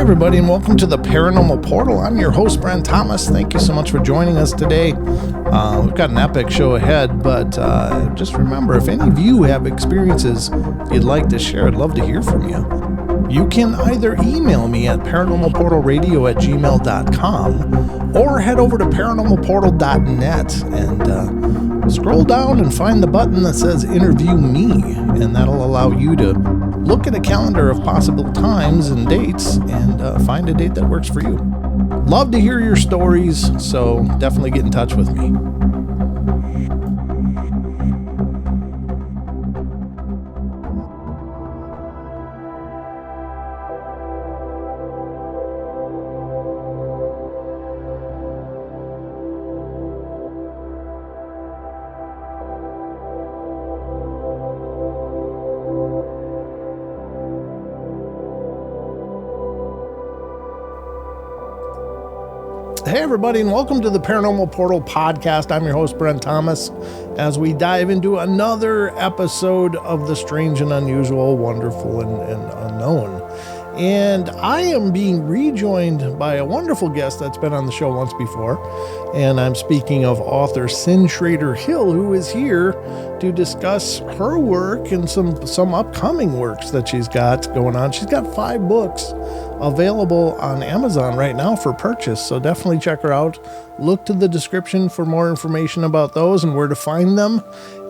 everybody, and welcome to the Paranormal Portal. I'm your host, Brent Thomas. Thank you so much for joining us today. We've got an epic show ahead, but just remember, if any of you have experiences you'd like to share, I'd love to hear from you. You can either email me at paranormalportalradio@gmail.com or head over to paranormalportal.net and scroll down and find the button that says Interview Me, and that'll allow you to look at a calendar of possible times and dates and find a date that works for you. Love to hear your stories, so definitely get in touch with me. Hey everybody, and welcome to the Paranormal Portal podcast. I'm your host, Brent Thomas, as we dive into another episode of the strange and unusual, wonderful and unknown. And I am being rejoined by a wonderful guest that's been on the show once before. And I'm speaking of author Shrader Hill, who is here to discuss her work and some upcoming works that she's got going on. She's got 5 books available on Amazon right now for purchase, so definitely check her out. Look to the description for more information about those and where to find them.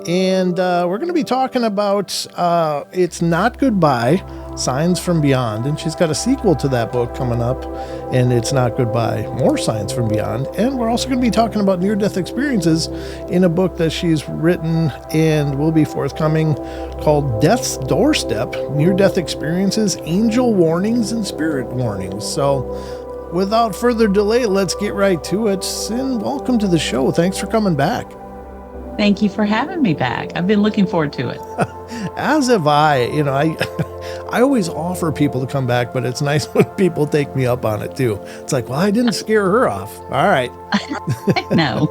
And we're going to be talking about It's Not Goodbye, Signs from Beyond. And she's got a sequel to that book coming up, and It's Not Goodbye, More Signs from Beyond. And we're also going to be talking about near-death experiences in a book that she's written and will be forthcoming called Death's Doorstep, Near-Death Experiences, Angel Warnings, and Spirit Warnings. So without further delay, let's get right to it. Sin, welcome to the show. Thanks for coming back. Thank you for having me back. I've been looking forward to it. As have I. You know, I always offer people to come back, but it's nice when people take me up on it too. It's like, well, I didn't scare her off. All right. No.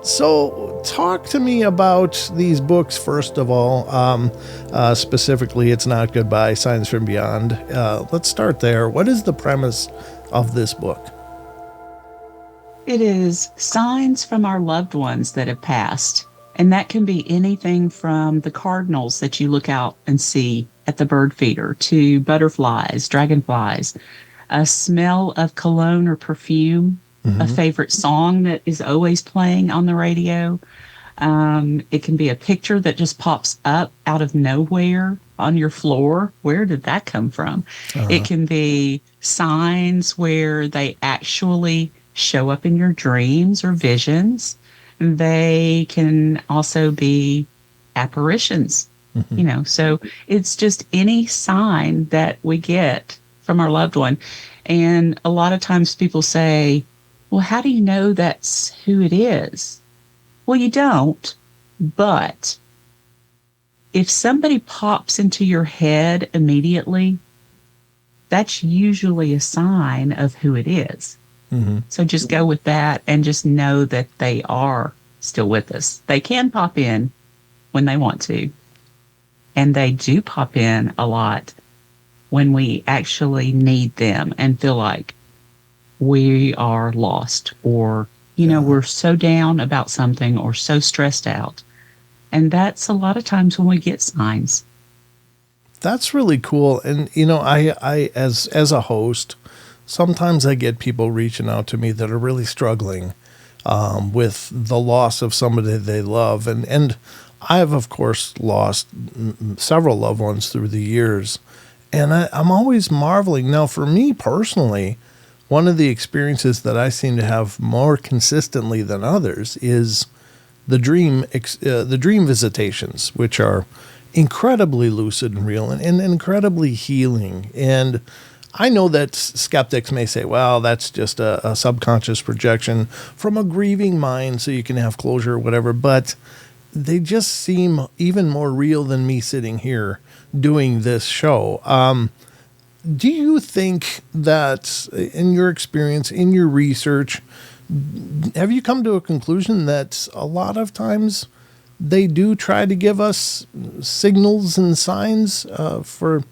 So talk to me about these books, first of all. Specifically, It's Not Goodbye, Signs from Beyond. Let's start there. What is the premise of this book? It is signs from our loved ones that have passed. And that can be anything from the cardinals that you look out and see at the bird feeder to butterflies, dragonflies, a smell of cologne or perfume, a favorite song that is always playing on the radio. It can be a picture that just pops up out of nowhere on your floor. Where did that come from? It can be signs where they actually show up in your dreams or visions. They can also be apparitions, so it's just any sign that we get from our loved one. And a lot of times people say, well, how do you know that's who it is? Well, you don't, but if somebody pops into your head immediately, that's usually a sign of who it is. So just go with that and just know that they are still with us. They can pop in when they want to. And they do pop in a lot when we actually need them and feel like we are lost or, we're so down about something or so stressed out. And that's a lot of times when we get signs. That's really cool. And, I as a host, sometimes I get people reaching out to me that are really struggling with the loss of somebody they love. And I have, of course, lost several loved ones through the years. And I'm always marveling. Now, for me personally, one of the experiences that I seem to have more consistently than others is the dream visitations, which are incredibly lucid and real and incredibly healing. And I know that skeptics may say, well, that's just a subconscious projection from a grieving mind so you can have closure or whatever, but they just seem even more real than me sitting here doing this show. Do you think that in your experience, in your research, have you come to a conclusion that a lot of times they do try to give us signals and signs for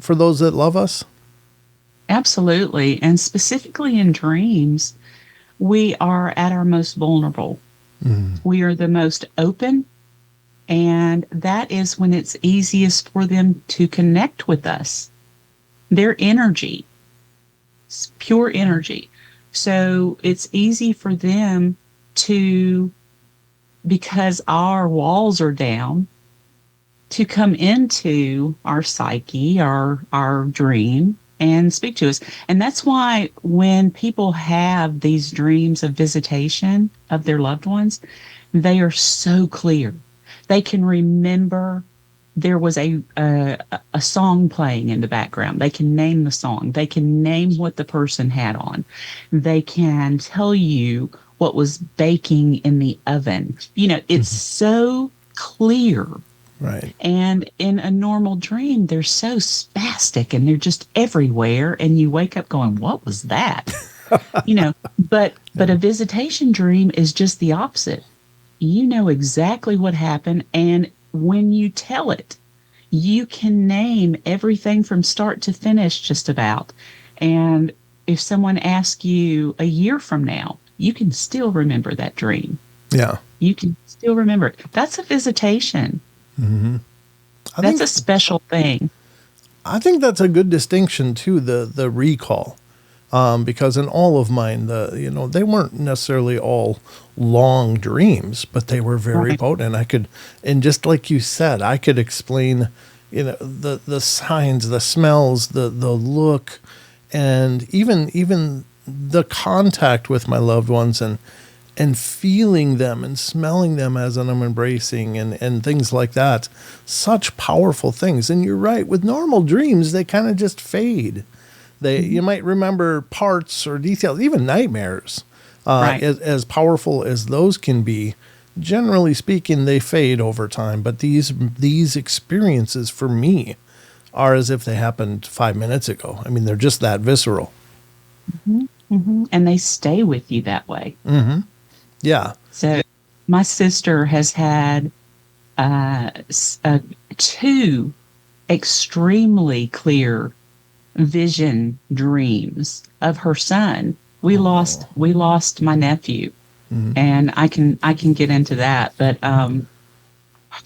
those that love us? Absolutely. And specifically in dreams, we are at our most vulnerable. We are the most open, and that is when it's easiest for them to connect with us. Their energy, it's pure energy. So it's easy for them to, because our walls are down, to come into our psyche, our dream, and speak to us. And that's why when people have these dreams of visitation of their loved ones, they are so clear. They can remember there was a song playing in the background. They can name the song. They can name what the person had on. They can tell you what was baking in the oven. It's so clear. Right. And in a normal dream, they're so spastic and they're just everywhere. And you wake up going, what was that? But a visitation dream is just the opposite. You know exactly what happened. And when you tell it, you can name everything from start to finish just about. And if someone asks you a year from now, you can still remember that dream. Yeah. You can still remember it. That's a visitation. That's a special thing. I think that's a good distinction too, the recall. Because in all of mine, they weren't necessarily all long dreams, but they were very potent. And just like you said, I could explain, the signs, the smells, the look, and even the contact with my loved ones and feeling them and smelling them as I'm embracing and things like that. Such powerful things. And you're right, with normal dreams, they kind of just fade. You might remember parts or details, even nightmares, as powerful as those can be. Generally speaking, they fade over time. But these experiences for me are as if they happened 5 minutes ago. I mean, they're just that visceral. And they stay with you that way. Yeah. So my sister has had 2 extremely clear vision dreams of her son. We lost my nephew, and I can get into that. But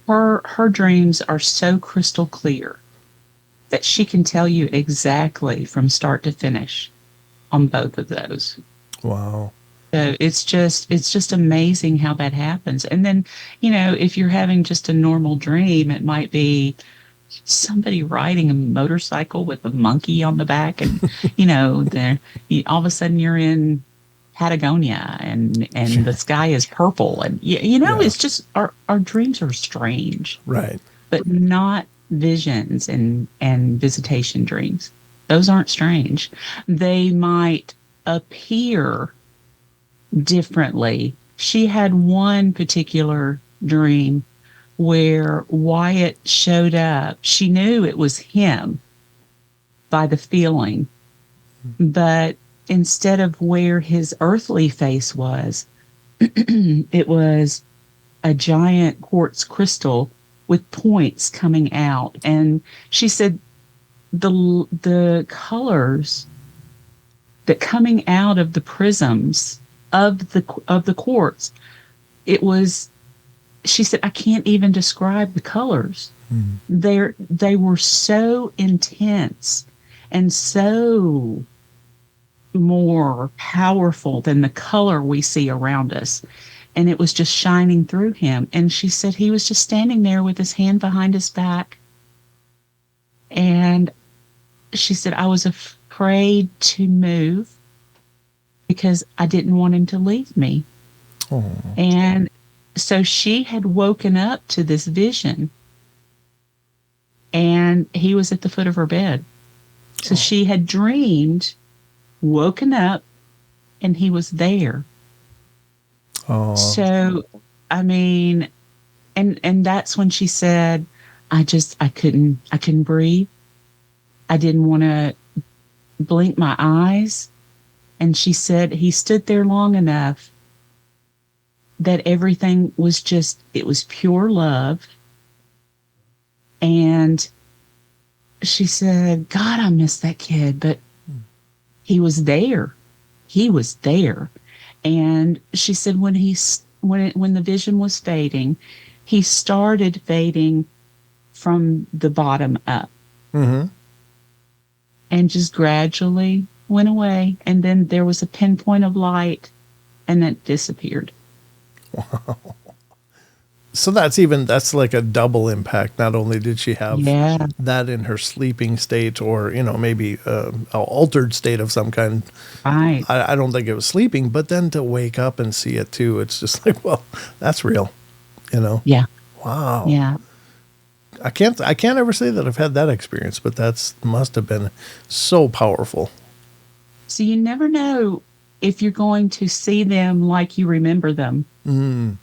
her dreams are so crystal clear that she can tell you exactly from start to finish on both of those. Wow. So it's just amazing how that happens. And then, if you're having just a normal dream, it might be somebody riding a motorcycle with a monkey on the back, and all of a sudden you're in Patagonia and the sky is purple, and it's just our dreams are strange, right? But not visions and visitation dreams. Those aren't strange. They might appear differently. She had one particular dream where Wyatt showed up. She knew it was him by the feeling, but instead of where his earthly face was, it was a giant quartz crystal with points coming out. And she said the colors that coming out of the prisms of the quartz, it was, she said, I can't even describe the colors. They were so intense and so more powerful than the color we see around us. And it was just shining through him. And she said he was just standing there with his hand behind his back. And she said, I was afraid to move because I didn't want him to leave me. Oh. And so she had woken up to this vision, and he was at the foot of her bed. So she had dreamed, woken up, and he was there. Oh. So, I mean, and that's when she said, I couldn't breathe. I didn't want to blink my eyes. And she said he stood there long enough that everything was it was pure love. And she said, God, I miss that kid, but He was there. He was there. And she said when the vision was fading, he started fading from the bottom up. Mm-hmm. And just gradually went away. And then there was a pinpoint of light and it disappeared. Wow. So that's like a double impact. Not only did she have that in her sleeping state or, maybe an altered state of some kind. Right. I don't think it was sleeping, but then to wake up and see it too, it's just like, well, that's real, Yeah. Wow. Yeah. I can't ever say that I've had that experience, but must have been so powerful. So you never know if you're going to see them like you remember them. Mm.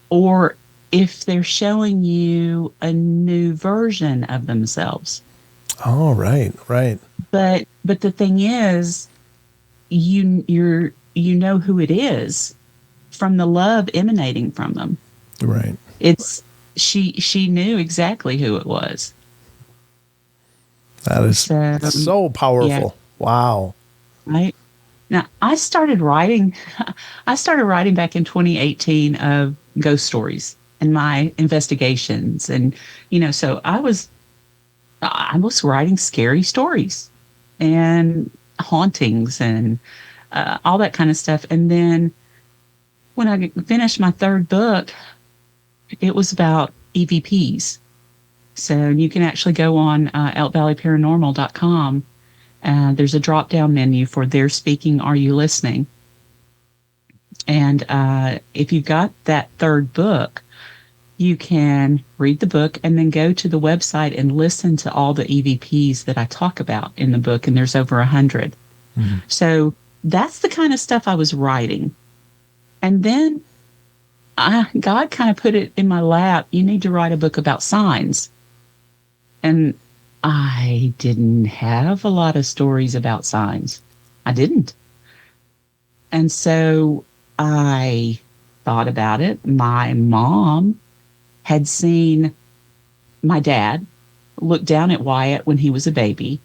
Or if they're showing you a new version of themselves. Oh, right. But the thing is, you know who it is from the love emanating from them. Right. It's she knew exactly who it was. That is so powerful. Yeah. Wow. Right. Now I started writing back in 2018 of ghost stories and my investigations, and so I was writing scary stories and hauntings and all that kind of stuff. And then when I finished my third book, it was about EVPs. So you can actually go on elkvalleyparanormal.com. There's a drop-down menu for They're Speaking, Are You Listening? And if you got that third book, you can read the book and then go to the website and listen to all the EVPs that I talk about in the book, and there's over 100. Mm-hmm. So that's the kind of stuff I was writing. And then God kind of put it in my lap, you need to write a book about signs. And I didn't have a lot of stories about signs. I didn't. And so I thought about it. My mom had seen my dad look down at Wyatt when he was a baby.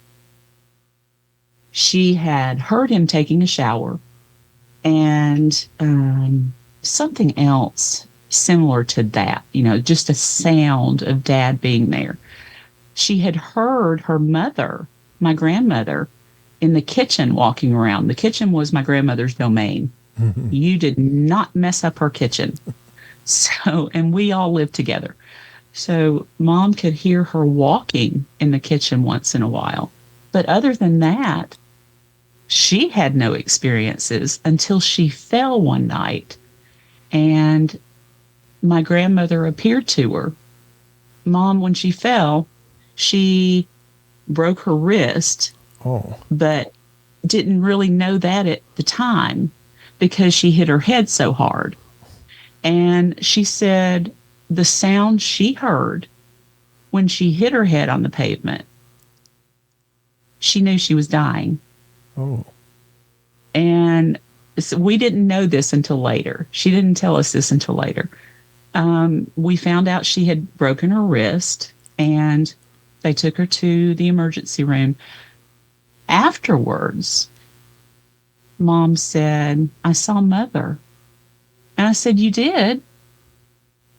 She had heard him taking a shower, and something else similar to that, just a sound of Dad being there. She had heard her mother, my grandmother, in the kitchen walking around. The kitchen was my grandmother's domain. Mm-hmm. You did not mess up her kitchen. So, and we all lived together. So Mom could hear her walking in the kitchen once in a while. But other than that, she had no experiences until she fell one night and my grandmother appeared to her. Mom, when she fell, she broke her wrist, but didn't really know that at the time because she hit her head so hard. And she said the sound she heard when she hit her head on the pavement, she knew she was dying. Oh. And so we didn't know this until later. She didn't tell us this until later. We found out she had broken her wrist, and they took her to the emergency room. Afterwards, Mom said, I saw Mother. And I said, you did?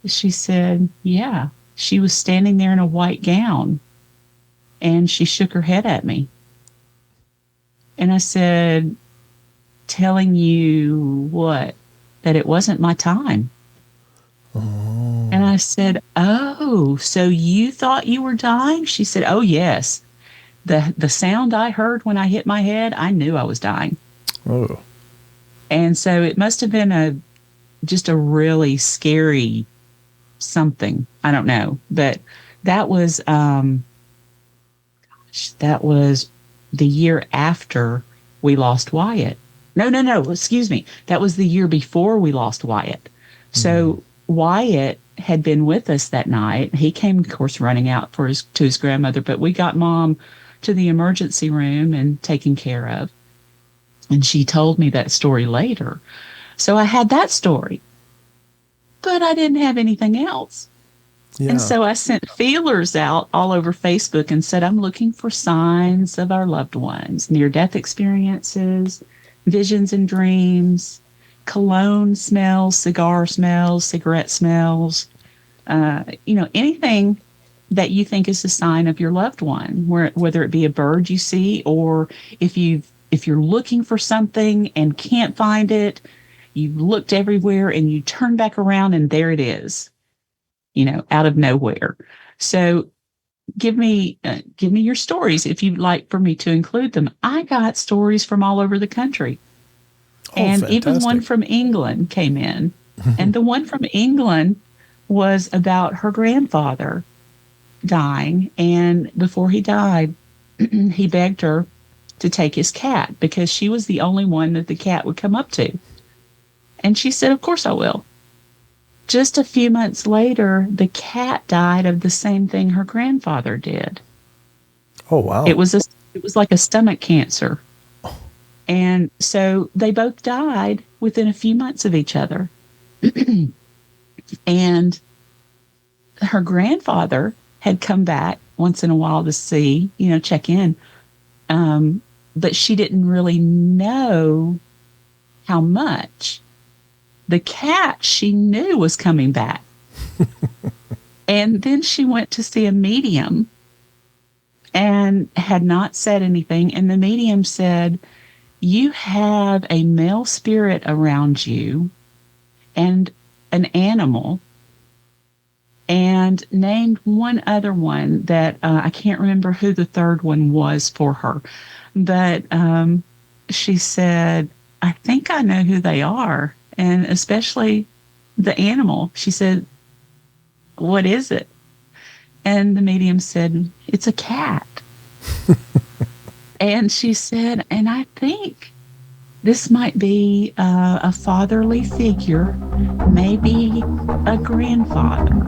She said, yeah. She was standing there in a white gown, and she shook her head at me. And I said, telling you what? That it wasn't my time. Oh. And I said, oh, so you thought you were dying? She said, oh, yes. The sound I heard when I hit my head, I knew I was dying. Oh. And so it must have been just a really scary something. I don't know. But that was the year after we lost Wyatt. No, excuse me. That was the year before we lost Wyatt. So Wyatt had been with us that night. He came, of course, running out to his grandmother, but we got Mom to the emergency room and taken care of. And she told me that story later. So I had that story, but I didn't have anything else. Yeah. And so I sent feelers out all over Facebook and said, I'm looking for signs of our loved ones, near death experiences, visions and dreams, cologne smells, cigar smells, cigarette smells, anything that you think is a sign of your loved one, whether it be a bird you see, or if you're looking for something and can't find it, you've looked everywhere and you turn back around and there it is, out of nowhere. So give me your stories if you'd like for me to include them. I got stories from all over the country. Oh, and fantastic. Even one from England came in. And the one from England was about her grandfather dying. And before he died, he begged her to take his cat because she was the only one that the cat would come up to. And she said, of course I will. Just a few months later, the cat died of the same thing her grandfather did. Oh, wow. It was like a stomach cancer. And so they both died within a few months of each other. And her grandfather had come back once in a while to see, check in. But she didn't really know how much. The cat she knew was coming back. And then she went to see a medium and had not said anything. And the medium said, you have a male spirit around you and an animal, and named one other one that I can't remember who the third one was for her. But she said, I think I know who they are. And especially the animal. She said, what is it? And the medium said, it's a cat. And she said, and I think this might be a fatherly figure, maybe a grandfather.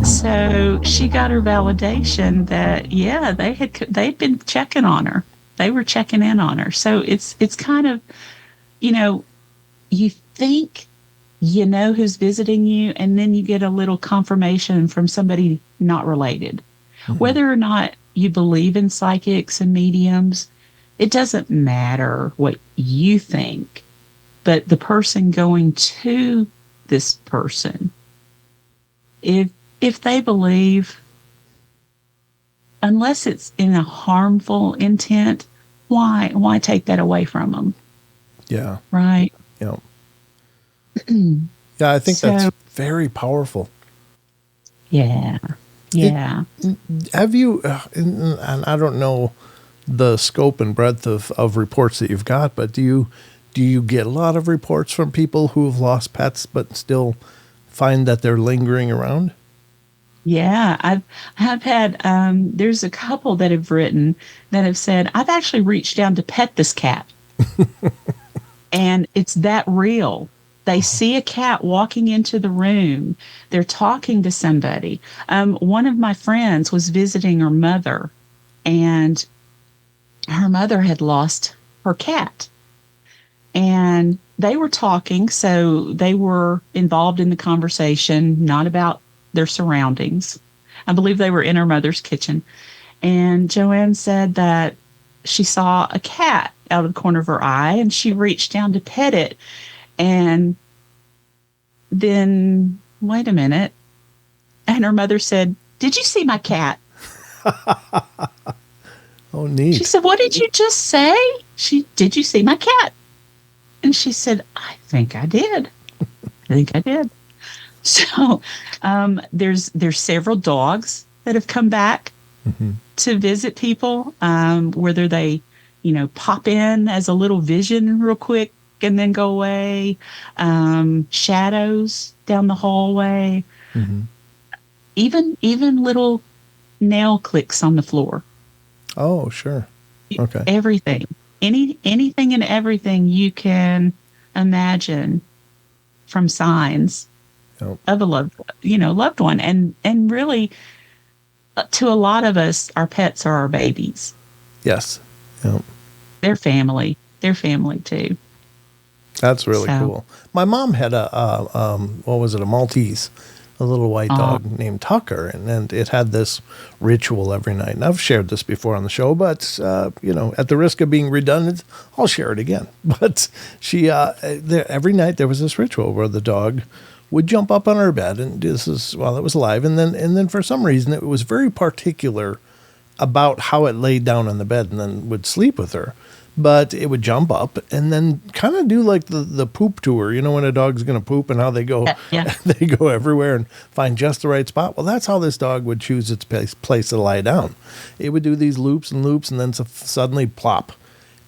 So she got her validation that, yeah, they'd been checking on her. They were checking in on her. So it's kind of, you think you know who's visiting you, and then you get a little confirmation from somebody not related. Mm-hmm. Whether or not you believe in psychics and mediums, it doesn't matter what you think, but the person going to this person, if they believe, unless it's in a harmful intent, why take that away from them? Yeah. Right. Yeah. Yeah, I think that's very powerful. Yeah. Yeah. Have you, and I don't know the scope and breadth of reports that you've got, but do you get a lot of reports from people who have lost pets but still find that they're lingering around? Yeah, I've had, there's a couple that have written that have said, I've actually reached down to pet this cat. And it's that real. They see a cat walking into the room. They're talking to somebody. One of my friends was visiting her mother, and her mother had lost her cat. And they were talking, so they were involved in the conversation, not about their surroundings. I believe they were in her mother's kitchen. And Joanne said that she saw a cat out of the corner of her eye, and she reached down to pet it. And then, wait a minute. And her mother said, did you see my cat? Oh, neat. She said, what did you just say? Did you see my cat? And she said, I think I did. So there's several dogs that have come back to visit people, whether they, pop in as a little vision real quick and then go away, shadows down the hallway, even little nail clicks on the floor. Oh, sure. Okay. Everything. Anything and everything you can imagine from signs Yep. of a loved one. And really, to a lot of us, our pets are our babies. Yes. Yep. They're family. They're family too. That's really So, cool. My mom had what was it, a Maltese, a little white dog named Tucker, and it had this ritual every night. And I've shared this before on the show, but at the risk of being redundant, I'll share it again. But she, every night there was this ritual where the dog would jump up on her bed, and this is while it was alive, and then for some reason it was very particular about how it laid down on the bed and then would sleep with her. But it would jump up and then kind of do like the poop tour, when a dog's going to poop and how they go, yeah. they go everywhere and find just the right spot. Well, that's how this dog would choose its place to lie down. It would do these loops and loops and then suddenly plop.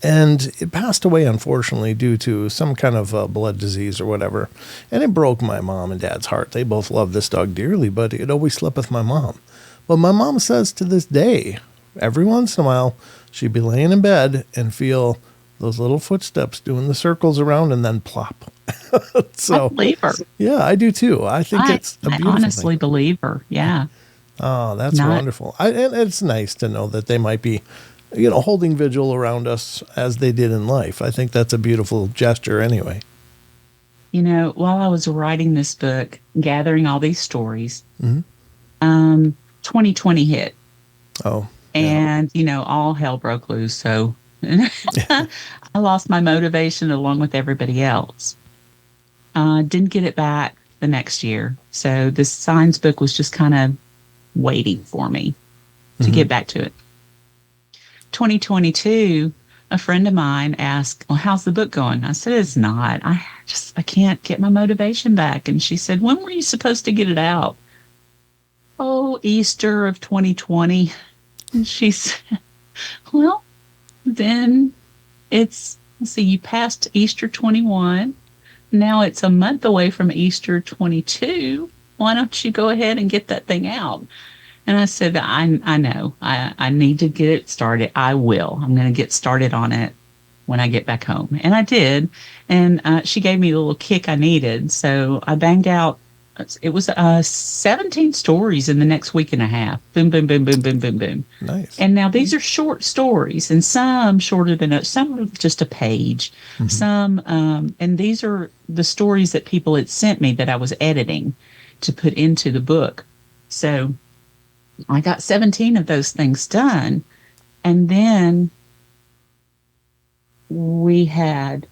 And it passed away, unfortunately, due to some kind of blood disease or whatever. And it broke my mom and dad's heart. They both loved this dog dearly, but it always slept with my mom. But my mom says to this day, every once in a while, she'd be laying in bed and feel those little footsteps doing the circles around and then plop. So, I believe her. Yeah, I do too. I think it's a beautiful I honestly thing. believe her. Yeah. Oh, that's wonderful. And it's nice to know that they might be, holding vigil around us as they did in life. I think that's a beautiful gesture anyway. While I was writing this book, gathering all these stories, 2020 hit. Oh. And, all hell broke loose. So I lost my motivation along with everybody else. Didn't get it back the next year. So this science book was just kind of waiting for me to get back to it. 2022, a friend of mine asked, well, how's the book going? I said, it's not. I can't get my motivation back. And she said, when were you supposed to get it out? Oh, Easter of 2020. And she said, well, then let's see, you passed Easter 21. Now it's a month away from Easter 22. Why don't you go ahead and get that thing out? And I said, I know. I need to get it started. I will. I'm going to get started on it when I get back home. And I did. And she gave me the little kick I needed. So I banged out, it was 17 stories in the next week and a half. Boom, boom, boom, boom, boom, boom, boom. Nice. And now these are short stories, and some shorter than some are just a page. Some, and these are the stories that people had sent me that I was editing to put into the book. So I got 17 of those things done. And then we had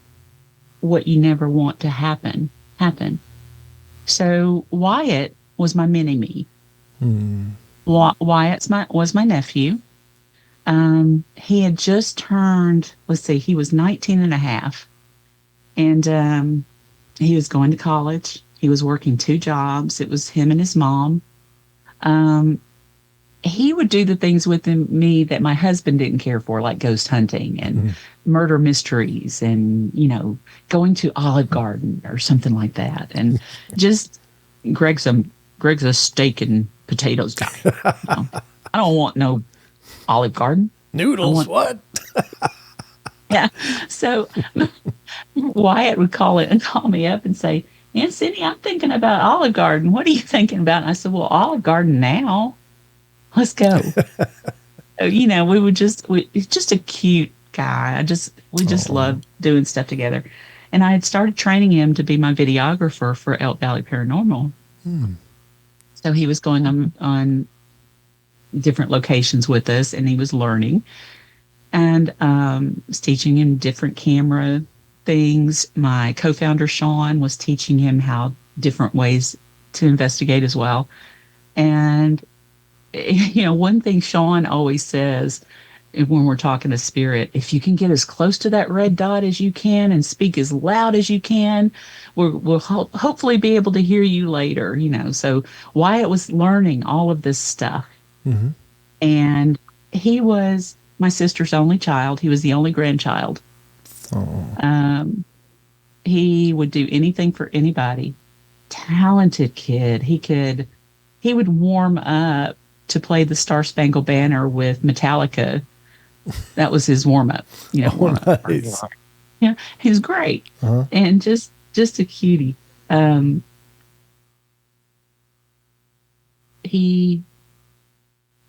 what you never want to happen. So Wyatt was my mini-me. Wyatt was my nephew. He had just turned, he was 19 and a half. And he was going to college. He was working 2 jobs. It was him and his mom. He would do the things with me that my husband didn't care for, like ghost hunting and murder mysteries and, going to Olive Garden or something like that. And just Greg's a steak and potatoes guy. I don't want no Olive Garden. Noodles, what? Yeah. So Wyatt would call me up and say, Aunt Cindy, I'm thinking about Olive Garden. What are you thinking about? And I said, well, Olive Garden now. Let's go. So, he's just a cute guy. We just love doing stuff together. And I had started training him to be my videographer for Elk Valley Paranormal. So he was going on different locations with us, and he was learning. And was teaching him different camera things. My co-founder, Sean, was teaching him how different ways to investigate as well. And one thing Sean always says when we're talking to spirit, if you can get as close to that red dot as you can and speak as loud as you can, we'll hopefully be able to hear you later, So Wyatt was learning all of this stuff. And he was my sister's only child. He was the only grandchild. He would do anything for anybody. Talented kid. He would warm up to play the Star Spangled Banner with Metallica. That was his warm up. Nice. Yeah, he's great. Uh-huh. And just a cutie. He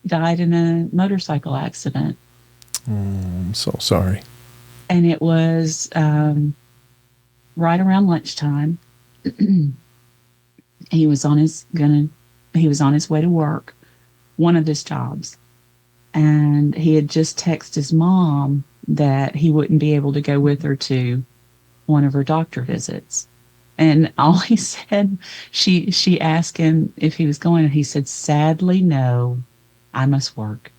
died in a motorcycle accident. I'm so sorry. And it was right around lunchtime. he was on his way to work, one of his jobs. And he had just texted his mom that he wouldn't be able to go with her to one of her doctor visits. And all he said, she asked him if he was going, and he said, "Sadly, no, I must work."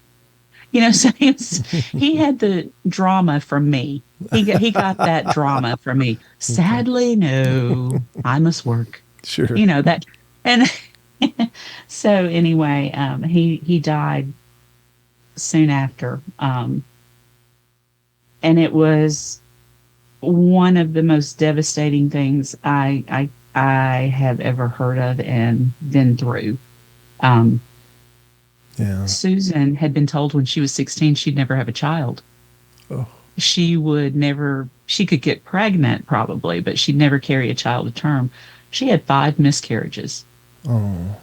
So he had the drama from me. He got that drama from me. Sadly, no, I must work. Sure. That, and so anyway, he died soon after, and it was one of the most devastating things I have ever heard of and been through. Yeah. Susan had been told when she was 16 she'd never have a child. Oh. She could get pregnant probably, but she'd never carry a child to term. She had 5 miscarriages. Oh.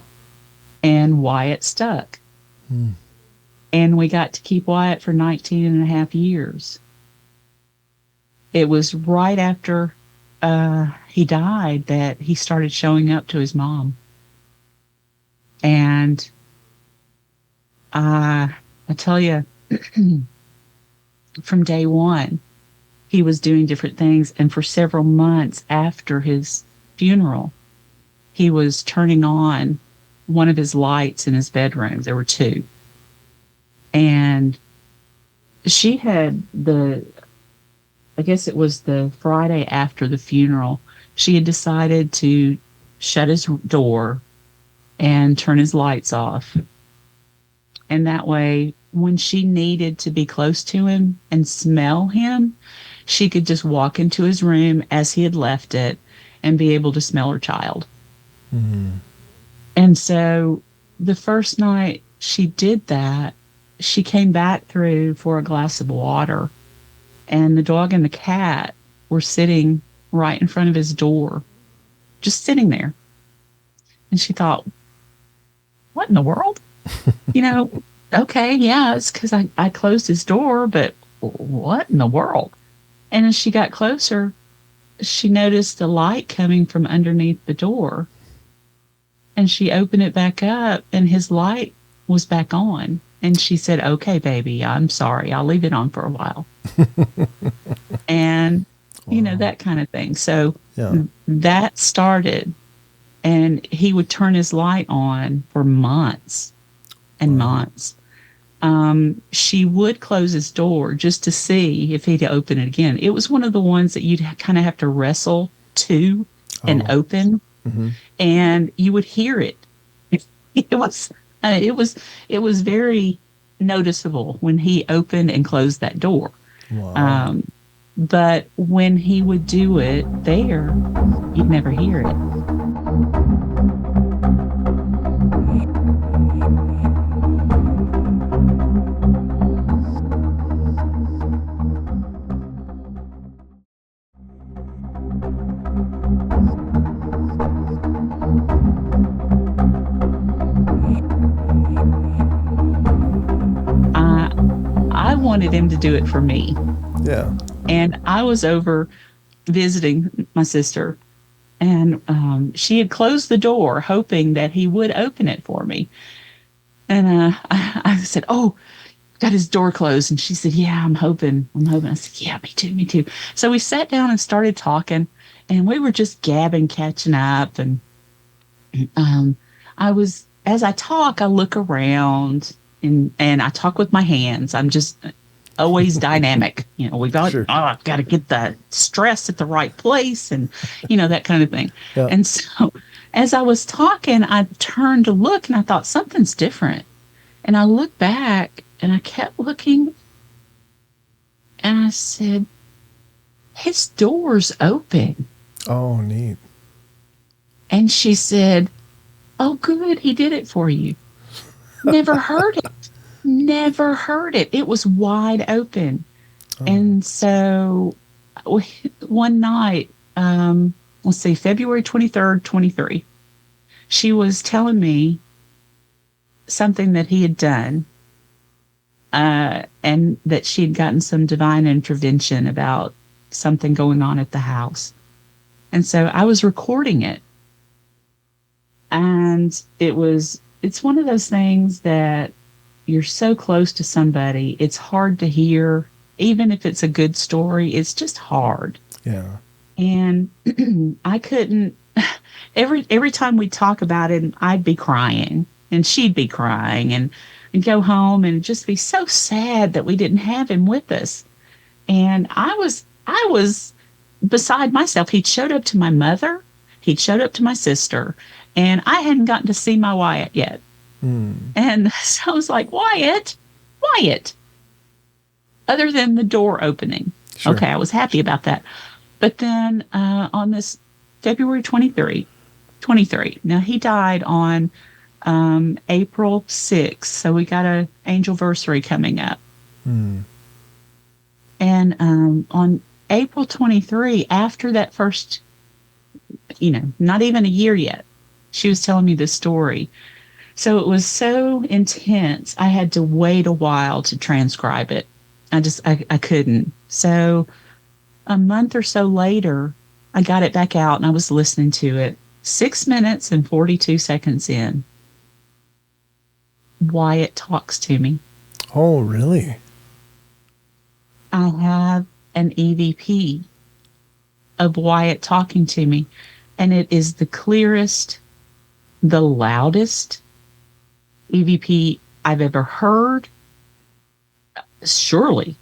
And Wyatt stuck. And we got to keep Wyatt for 19 and a half years. It was right after he died that he started showing up to his mom. And I tell you, from day one, he was doing different things. And for several months after his funeral, he was turning on one of his lights in his bedroom. There were 2. And she had I guess it was the Friday after the funeral, she had decided to shut his door and turn his lights off. And that way, when she needed to be close to him and smell him, she could just walk into his room as he had left it and be able to smell her child. Mm-hmm. And so the first night she did that, she came back through for a glass of water, and the dog and the cat were sitting right in front of his door, just sitting there. And she thought, what in the world? Okay, yeah, it's because I closed his door, but what in the world? And as she got closer, she noticed the light coming from underneath the door. And she opened it back up, and his light was back on. And she said, "Okay, baby, I'm sorry. I'll leave it on for a while." And, Wow. that kind of thing. So Yeah. that started, and he would turn his light on for months and months. She would close his door just to see if he'd open it again. It was one of the ones that you'd kind of have to wrestle to and open, and you would hear it. It was very noticeable when he opened and closed that door. Wow. But when he would do it there, you'd never hear it. I wanted him to do it for me. Yeah. And I was over visiting my sister, and she had closed the door hoping that he would open it for me. And I said, "Oh, got his door closed." And she said, "Yeah, I'm hoping. I said, "Yeah, me too. So we sat down and started talking, and we were just gabbing, catching up. And as I talk, I look around, and I talk with my hands. I'm just always dynamic. We've got, I've got to get the stress at the right place, and, that kind of thing. Yeah. And so as I was talking, I turned to look, and I thought, something's different. And I looked back, and I kept looking, and I said, his door's open. Oh, neat. And she said, "Oh, good, he did it for you." Never heard it. Never heard it. It was wide open. Oh. And so one night, let's see, February 23rd, 23, she was telling me something that he had done, and that she had gotten some divine intervention about something going on at the house. And so I was recording it. And it's one of those things that you're so close to somebody, it's hard to hear. Even if it's a good story, it's just hard. Yeah. And I couldn't, every time we talk about it, I'd be crying and she'd be crying and go home and just be so sad that we didn't have him with us. And I was beside myself. He'd showed up to my mother, he'd showed up to my sister, and I hadn't gotten to see my Wyatt yet. And so I was like, Wyatt, other than the door opening. Sure. Okay, I was happy about that. But then on this February 23, now he died on April 6th, so we got a angelversary coming up. And on April 23, after that first, not even a year yet, she was telling me this story. So it was so intense, I had to wait a while to transcribe it. I couldn't. So a month or so later, I got it back out and I was listening to it. 6 minutes and 42 seconds in, Wyatt talks to me. Oh, really? I have an EVP of Wyatt talking to me, and it is the clearest, the loudest EVP I've ever heard. Surely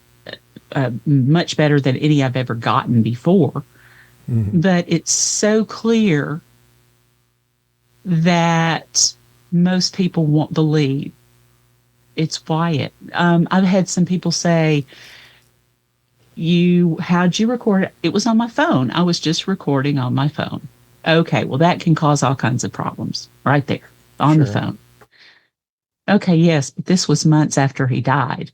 much better than any I've ever gotten before. But it's so clear that most people won't believe it's Wyatt. I've had some people say, how'd you record it? It was on my phone. I was just recording on my phone. Okay, well, that can cause all kinds of problems right there on the phone. Okay, yes, but this was months after he died.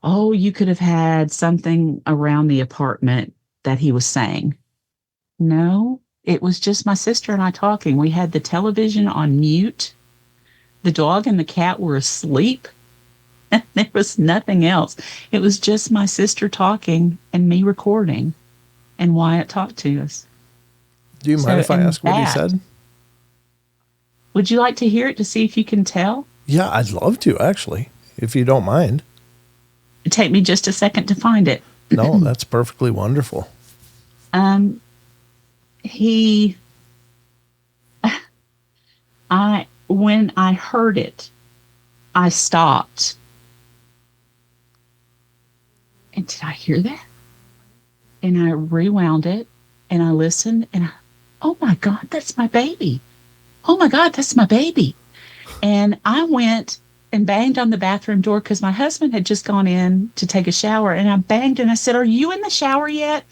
Oh, you could have had something around the apartment that he was saying. No, it was just my sister and I talking. We had the television on mute. The dog and the cat were asleep. And there was nothing else. It was just my sister talking and me recording. And Wyatt talked to us. Do you mind if I ask what he said? Would you like to hear it to see if you can tell? Yeah, I'd love to, actually, if you don't mind. It'd take me just a second to find it. No, that's perfectly wonderful. When I heard it, I stopped. And did I hear that? And I rewound it and I listened and oh my God, that's my baby. Oh my God, that's my baby. And I went and banged on the bathroom door because my husband had just gone in to take a shower, and I banged and I said, "Are you in the shower yet?"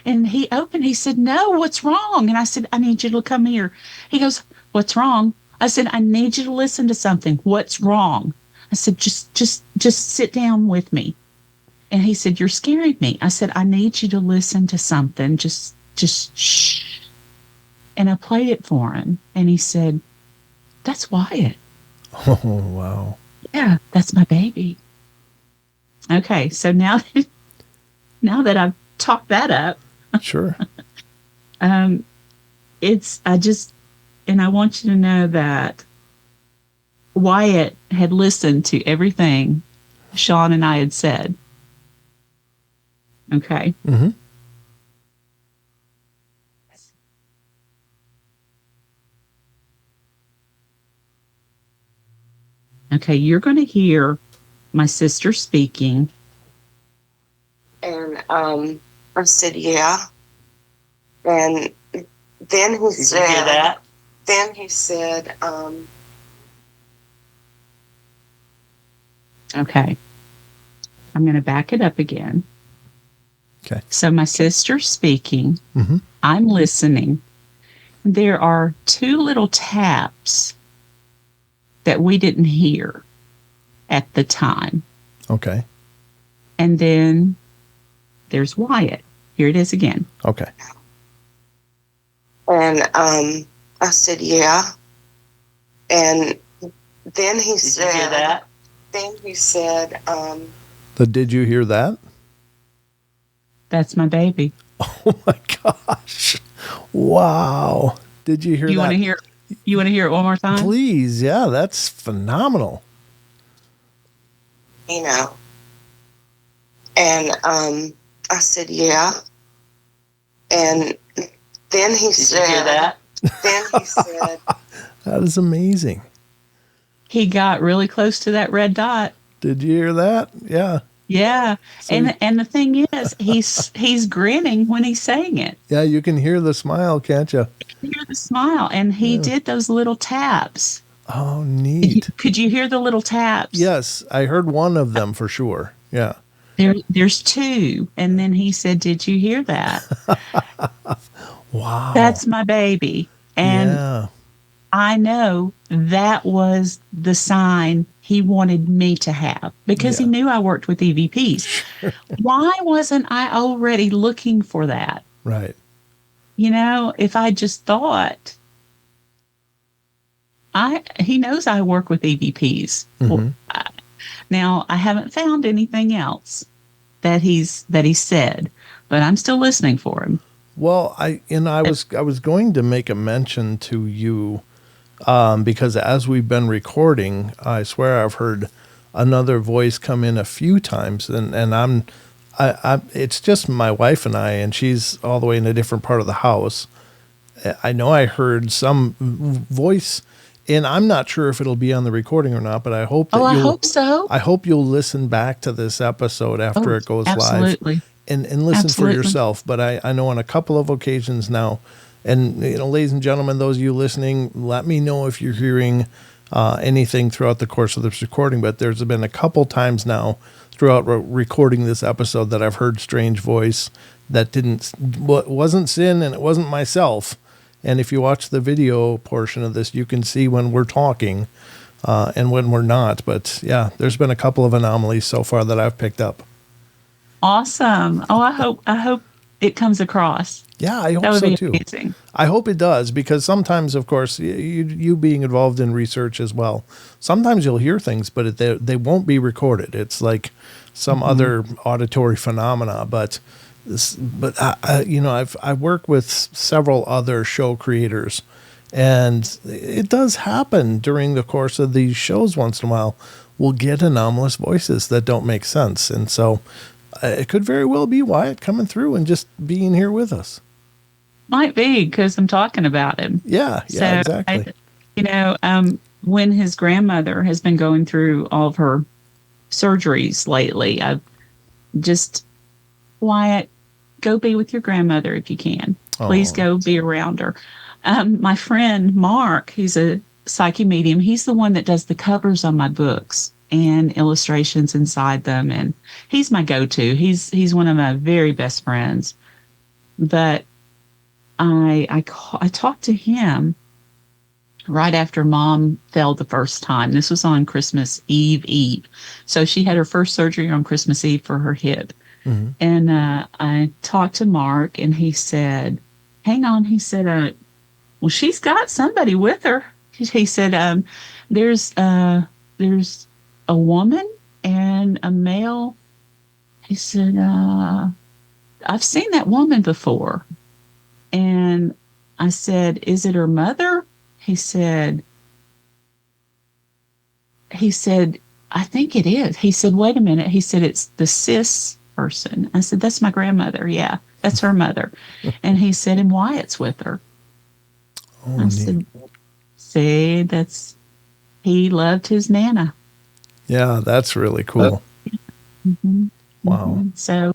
And he opened, he said, "No, what's wrong?" And I said, "I need you to come here." He goes, "What's wrong?" I said, "I need you to listen to something." "What's wrong?" I said, just sit down with me. And he said, "You're scaring me." I said, "I need you to listen to something. Just shh." And I played it for him. And he said, "That's Wyatt." Oh, wow. Yeah, that's my baby. Okay, so now that I've talked that up. Sure. I want you to know that Wyatt had listened to everything Sean and I had said. Okay. Mm-hmm. Okay, you're going to hear my sister speaking. And I said, "Yeah." And then he said, you hear that? Then he said, Okay. I'm going to back it up again. Okay. So my sister's speaking. Mm-hmm. I'm listening. There are two little taps that we didn't hear at the time. Okay. And then there's Wyatt. Here it is again. Okay. And I said, yeah. And then he said, you hear that? Then he said, Did you hear that? That's my baby. Oh my gosh. Wow. Did you hear that? You want to hear it one more time? Please. Yeah, that's phenomenal. you know. And I said, yeah. And then he said, you hear that? Then he said, That is amazing. He got really close to that red dot. Did you hear that? Yeah. Yeah. So and the thing is, he's grinning when he's saying it. yeah, you can hear the smile, can't you? You hear the smile, and he did those little taps. Oh, neat. Could you hear the little taps? Yes, I heard one of them for sure. Yeah. There's two. And then he said, did you hear that? Wow. That's my baby. And yeah. I know that was the sign he wanted me to have because he knew I worked with EVPs. Why wasn't I already looking for that? Right. You know, if I just thought, he knows I work with EVPs. Mm-hmm. Now, I haven't found anything else that he's said, but I'm still listening for him. Well, I was going to make a mention to you because as we've been recording, I swear I've heard another voice come in a few times, and I'm it's just my wife and I, and she's all the way in a different part of the house. I know I heard some voice, and I'm not sure if it'll be on the recording or not, but I hope that I hope so. I hope you'll listen back to this episode after it goes absolutely. live and listen Absolutely. for yourself. But I know on a couple of occasions now, and ladies and gentlemen, those of you listening, let me know if you're hearing anything throughout the course of this recording. But there's been a couple times now throughout recording this episode that I've heard strange voice that wasn't Sin and it wasn't myself. And if you watch the video portion of this, you can see when we're talking and when we're not. But yeah, there's been a couple of anomalies so far that I've picked up. Awesome. Oh, I hope it comes across. Yeah, I hope That would so be too. amazing. I hope it does, because sometimes, of course, you being involved in research as well, sometimes you'll hear things, but they won't be recorded. It's like some other auditory phenomena. But I work with several other show creators, and it does happen during the course of these shows once in a while. We'll get anomalous voices that don't make sense, and so it could very well be Wyatt coming through and just being here with us. Might be because I'm talking about him. Yeah, exactly. When his grandmother has been going through all of her surgeries lately, I've just, Wyatt, go be with your grandmother if you can. Please go be around her. My friend Mark, he's a psychic medium. He's the one that does the covers on my books and illustrations inside them, and he's my go-to. He's one of my very best friends. But I talked to him right after Mom fell the first time. This was on Christmas Eve. So she had her first surgery on Christmas Eve for her hip. Mm-hmm. And I talked to Mark, and he said, hang on. He said, well, she's got somebody with her. He said, there's a woman and a male. He said, I've seen that woman before. And I said, is it her mother? He said, I think it is. He said, wait a minute. He said, it's the cis person. I said, that's my grandmother. Yeah, that's her mother. And he said, and Wyatt's with her. Oh, I said, see, he loved his Nana. Yeah, that's really cool. Mm-hmm. Wow. Mm-hmm. So,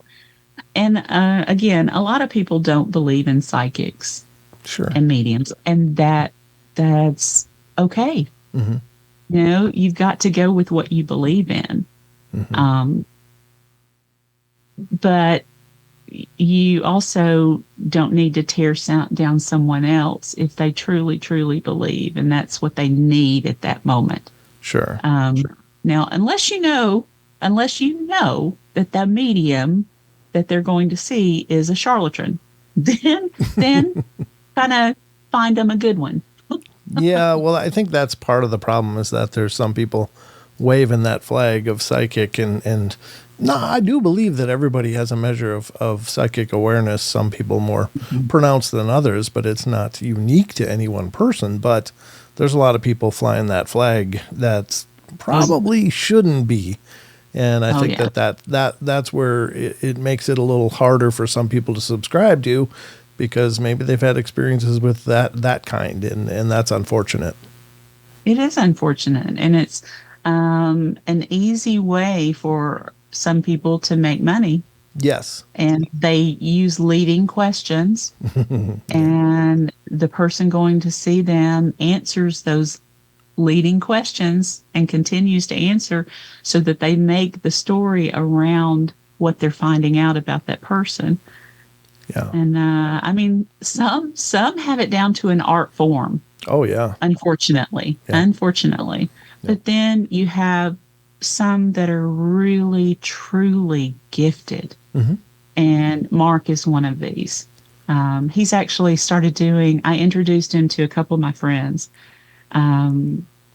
and again, a lot of people don't believe in psychics and mediums, and that's okay. Mm-hmm. You've got to go with what you believe in. Mm-hmm. But you also don't need to tear down someone else if they truly, truly believe, and that's what they need at that moment. Sure. Now, unless you know that the medium that they're going to see is a charlatan. Then kind of find them a good one. Yeah, well, I think that's part of the problem is that there's some people waving that flag of psychic and no, I do believe that everybody has a measure of psychic awareness. Some people more pronounced than others, but it's not unique to any one person. But there's a lot of people flying that flag that probably shouldn't be. And I think that's where it makes it a little harder for some people to subscribe to, because maybe they've had experiences with that kind, and that's unfortunate. It is unfortunate, and it's an easy way for some people to make money. Yes. And they use leading questions, and the person going to see them answers those leading questions and continues to answer so that they make the story around what they're finding out about that person. Yeah. And I mean, some have it down to an art form. Oh, yeah. Unfortunately. Yeah. Yeah. But then you have some that are really, truly gifted. Mm-hmm. And Mark is one of these. He's actually started I introduced him to a couple of my friends.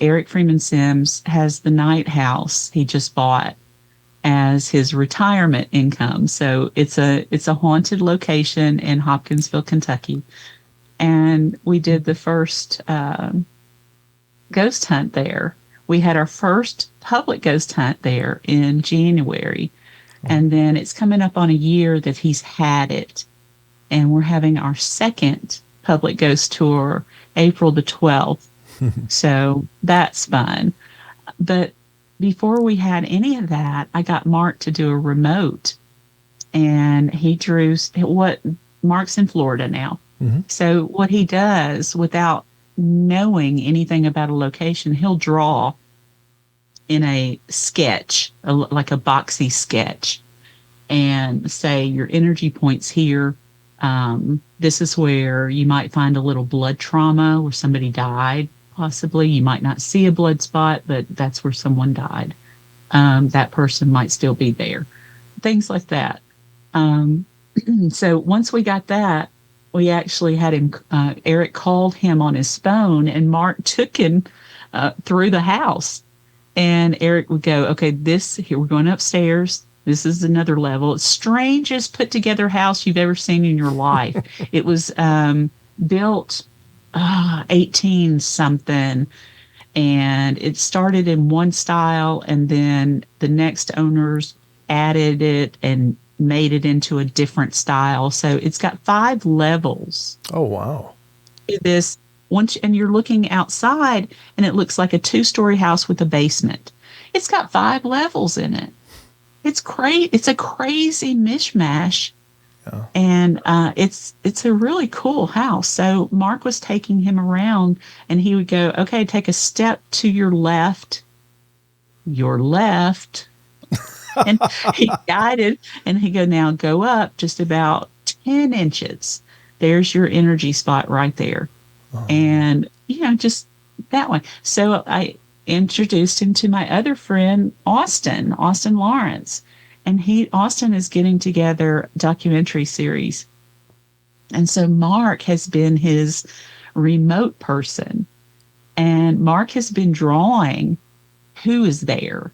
Eric Freeman Sims has the Night House he just bought as his retirement income. So it's a haunted location in Hopkinsville, Kentucky. And we did the first ghost hunt there. We had our first public ghost hunt there in January. And then it's coming up on a year that he's had it. And we're having our second public ghost tour April the 12th. So that's fun. But before we had any of that, I got Mark to do a remote. And he drew Mark's in Florida now. Mm-hmm. So what he does, without knowing anything about a location, he'll draw in a sketch, like a boxy sketch, and say your energy points here. This is where you might find a little blood trauma where somebody died. Possibly you might not see a blood spot, but that's where someone died. That person might still be there. Things like that. So once we got that, we actually had him, Eric called him on his phone, and Mark took him through the house. And Eric would go, okay, here we're going upstairs. This is another level. It's strangest put together house you've ever seen in your life. It was built 18 something, and it started in one style, and then the next owners added it and made it into a different style. So it's got 5 levels. Oh, wow. This and you're looking outside, and it looks like a 2-story house with a basement. It's got 5 levels in it. It's crazy. It's a crazy mishmash. Yeah. And it's a really cool house. So Mark was taking him around, and he would go, okay, take a step to your left. And he guided, and he go, now go up just about 10 inches. There's your energy spot right there. Oh. And, just that one. So I introduced him to my other friend, Austin Lawrence. And Austin is getting together a documentary series. And so Mark has been his remote person. And Mark has been drawing who is there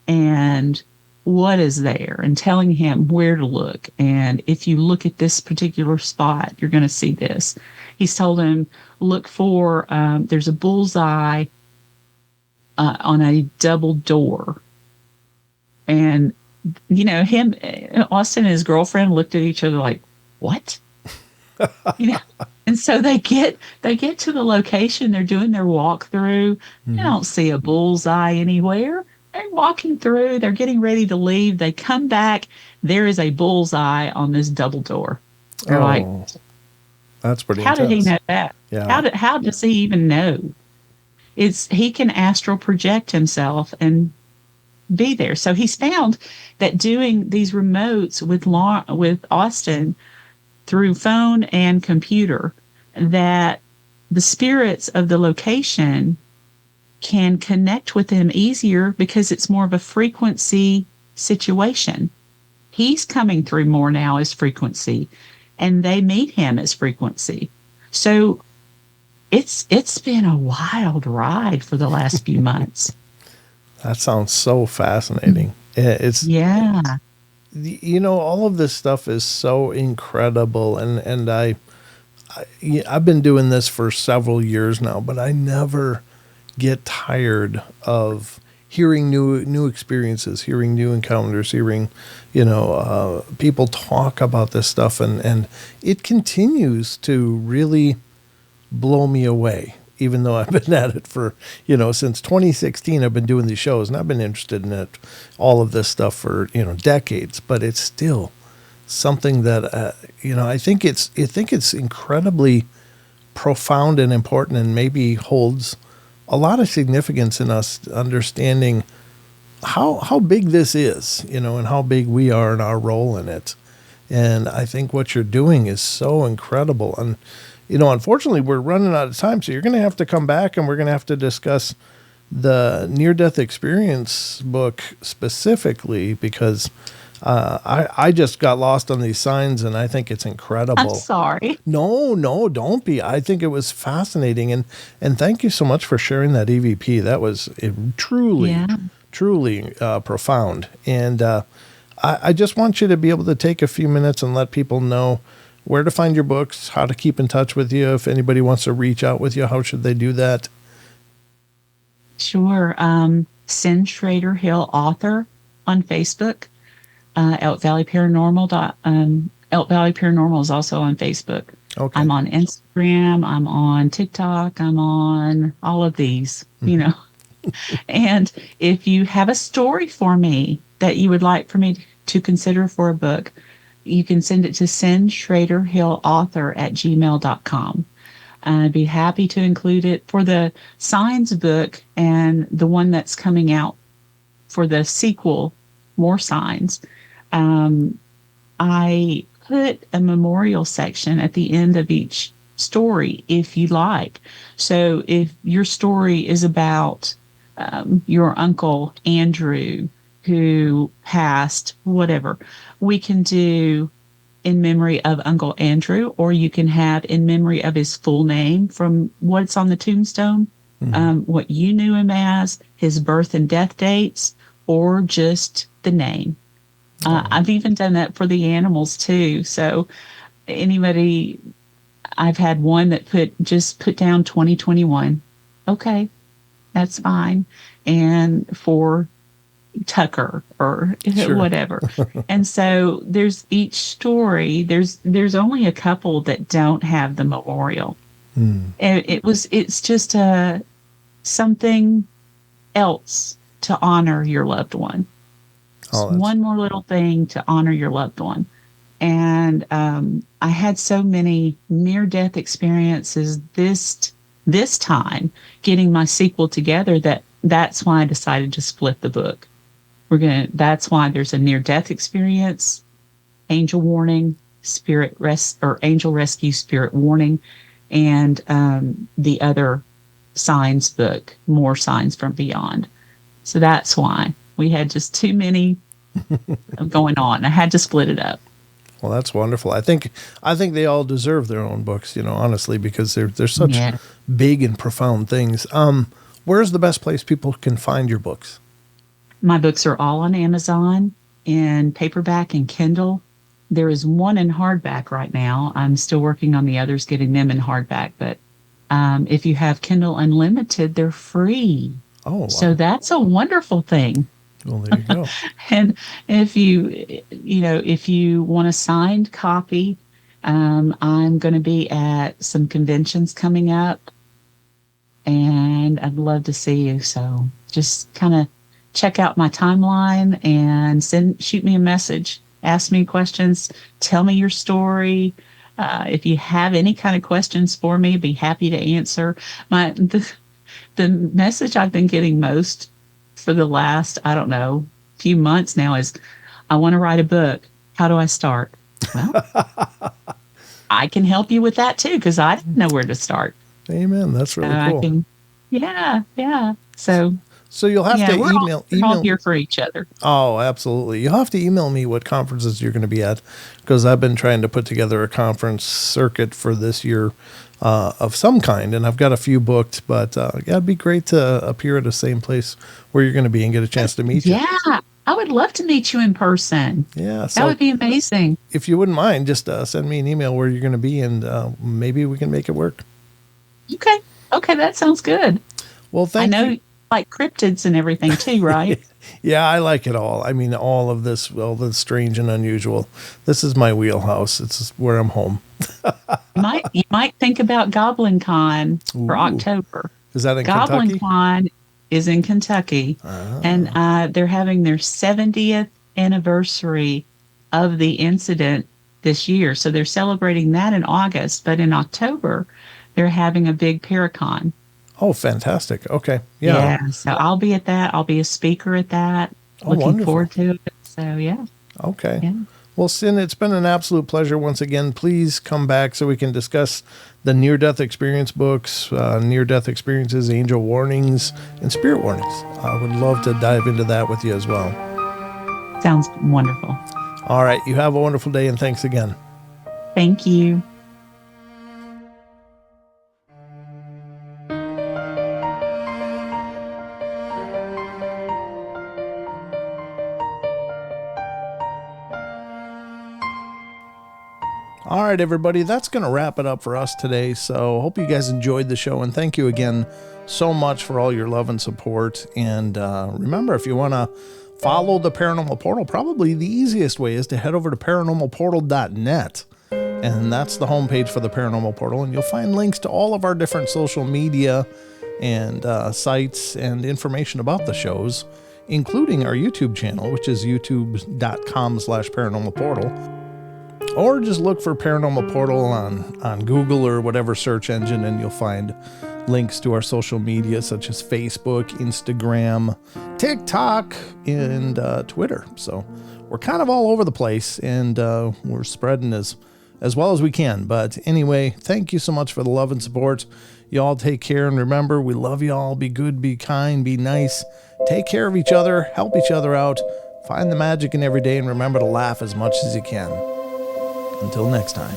and what is there, and telling him where to look. And if you look at this particular spot, you're going to see this. He's told him, look for, there's a bullseye on a double door. And, Austin and his girlfriend looked at each other like, what? And so they get to the location. They're doing their walkthrough. Mm-hmm. They don't see a bullseye anywhere. They're walking through. They're getting ready to leave. They come back. There is a bullseye on this double door. They're like, that's pretty how intense. did he know that? Yeah. How does he even know? He can astral project himself and be there. So he's found that doing these remotes with Austin through phone and computer, that the spirits of the location can connect with him easier because it's more of a frequency situation. he's coming through more now as frequency, and they meet him as frequency. So it's been a wild ride for the last few months. That sounds so fascinating. It's Yeah. all of this stuff is so incredible, and I've been doing this for several years now, but I never get tired of hearing new experiences, hearing new encounters, hearing people talk about this stuff, and it continues to really blow me away. Even though I've been at it for since 2016, I've been doing these shows, and I've been interested in it, all of this stuff for decades. But it's still something that I think it's incredibly profound and important, and maybe holds a lot of significance in us understanding how big this is, and how big we are in our role in it. And I think what you're doing is so incredible. And unfortunately, we're running out of time, so you're going to have to come back, and we're going to have to discuss the near-death experience book specifically, because I just got lost on these signs, and I think it's incredible. I'm sorry. No, don't be. I think it was fascinating, and thank you so much for sharing that EVP. That was truly profound. And I just want you to be able to take a few minutes and let people know where to find your books, how to keep in touch with you. If anybody wants to reach out with you, how should they do that? Sure. Send Shrader Hill author on Facebook. Elk Valley Paranormal. Elk Valley Paranormal is also on Facebook. Okay. I'm on Instagram. I'm on TikTok. I'm on all of these, And if you have a story for me that you would like for me to consider for a book, you can send it to sendshraderhillauthor@gmail.com. I'd be happy to include it for the Signs book, and the one that's coming out for the sequel, More Signs. I put a memorial section at the end of each story if you like. So if your story is about your Uncle Andrew who passed, whatever, we can do in memory of Uncle Andrew, or you can have in memory of his full name from what's on the tombstone, what you knew him as, his birth and death dates, or just the name. I've even done that for the animals too. So anybody, I've had one that put down 2021. Okay, that's fine. And for Tucker or Sure. whatever. And so there's each story, there's only a couple that don't have the memorial. And it's just something else to honor your loved one. One more little thing to honor your loved one. And I had so many near-death experiences this time getting my sequel together that's why I decided to split the book. That's why there's a near-death experience, angel warning, angel rescue, spirit warning, and the other signs book, More Signs from Beyond. So that's why we had just too many going on. I had to split it up. Well, that's wonderful. I think they all deserve their own books, honestly, because they're such big and profound things. Where's the best place people can find your books? My books are all on Amazon in paperback and Kindle. There is one in hardback right now. I'm still working on the others, getting them in hardback. But if you have Kindle Unlimited, they're free. Oh, wow. So that's a wonderful thing. Well, there you go. And if you want a signed copy, I'm going to be at some conventions coming up, and I'd love to see you. So just kind of check out my timeline and shoot me a message, ask me questions, tell me your story. If you have any kind of questions for me, be happy to answer. The message I've been getting most for the last, few months now is, I want to write a book. How do I start? Well, I can help you with that too, because I didn't know where to start. Amen. That's really cool. Yeah. So So you'll have to we're all here for each other. Oh, absolutely. You'll have to email me what conferences you're going to be at, because I've been trying to put together a conference circuit for this year of some kind, and I've got a few booked, but it'd be great to appear at the same place where you're going to be and get a chance to meet you. Yeah, I would love to meet you in person. Yeah. So that would be amazing. If you wouldn't mind, just send me an email where you're going to be, and maybe we can make it work. Okay, that sounds good. Well, thank you. I know like cryptids and everything too, right? Yeah, I like it all. I mean, all the strange and unusual. This is my wheelhouse. It's where I'm home. You might think about Goblin Con for October. Is that in Goblin Kentucky? Con is in Kentucky, and they're having their 70th anniversary of the incident this year. So they're celebrating that in August, but in October, they're having a big Paracon. Oh, fantastic. Okay. Yeah. So I'll be at that. I'll be a speaker at that. Looking wonderful. forward to it. So, yeah. Okay. Yeah. Well, Sin, it's been an absolute pleasure once again. Please come back so we can discuss the near-death experience books, near-death experiences, angel warnings, and spirit warnings. I would love to dive into that with you as well. Sounds wonderful. All right. You have a wonderful day, and thanks again. Thank you. All right, everybody, that's going to wrap it up for us today. So hope you guys enjoyed the show, and thank you again so much for all your love and support. And remember, if you want to follow the Paranormal Portal, probably the easiest way is to head over to paranormalportal.net. And that's the homepage for the Paranormal Portal. And you'll find links to all of our different social media and sites and information about the shows, including our YouTube channel, which is youtube.com/paranormalportal. Or just look for Paranormal Portal on Google or whatever search engine, and you'll find links to our social media such as Facebook, Instagram, TikTok, and Twitter. So we're kind of all over the place, and we're spreading as well as we can. But anyway, thank you so much for the love and support. Y'all take care, and remember, we love y'all. Be good, be kind, be nice. Take care of each other, help each other out, find the magic in every day, and remember to laugh as much as you can. Until next time.